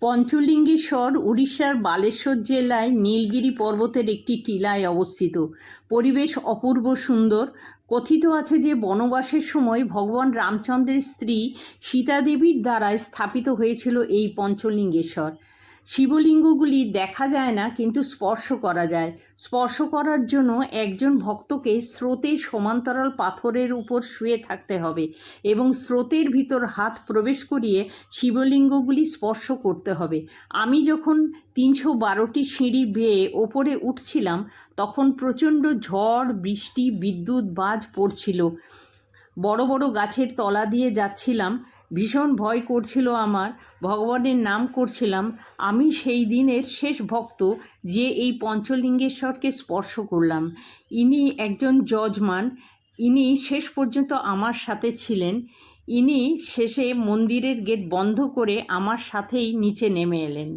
পঞ্চলিঙ্গেশ্বর উড়িষ্যার বালেশ্বর জেলায় নীলগিরি পর্বতের একটি টিলায় অবস্থিত। পরিবেশ অপূর্ব সুন্দর। কথিত আছে যে বনবাসের সময় ভগবান রামচন্দ্রের স্ত্রী সীতা দেবীর দ্বারায় স্থাপিত হয়েছিল এই পঞ্চলিঙ্গেশ্বর। শিবলিঙ্গগুলি দেখা যায় না, কিন্তু স্পর্শ করা যায়। স্পর্শ করার জন্য একজন ভক্তকে স্রোতের সমান্তরাল পাথরের উপর শুয়ে থাকতে হবে এবং স্রোতের ভিতর হাত প্রবেশ করিয়ে শিবলিঙ্গগুলি স্পর্শ করতে হবে। আমি যখন 312টি সিঁড়ি বেয়ে ওপরে উঠছিলাম, তখন প্রচণ্ড ঝড়, বৃষ্টি, বিদ্যুৎ, বাজ পড়ছিল। বড় বড় গাছের তলা দিয়ে যাচ্ছিলাম। ভীষণ ভয় করছিল আমার। ভগবানের নাম করছিলাম। আমি সেই দিনের শেষ ভক্ত যে এই পঞ্চলিঙ্গেশ্বরকে স্পর্শ করলাম। ইনি একজন যজমান। ইনি শেষ পর্যন্ত আমার সাথে ছিলেন। ইনি শেষে মন্দিরের গেট বন্ধ করে আমার সাথেই নিচে নেমে এলেন।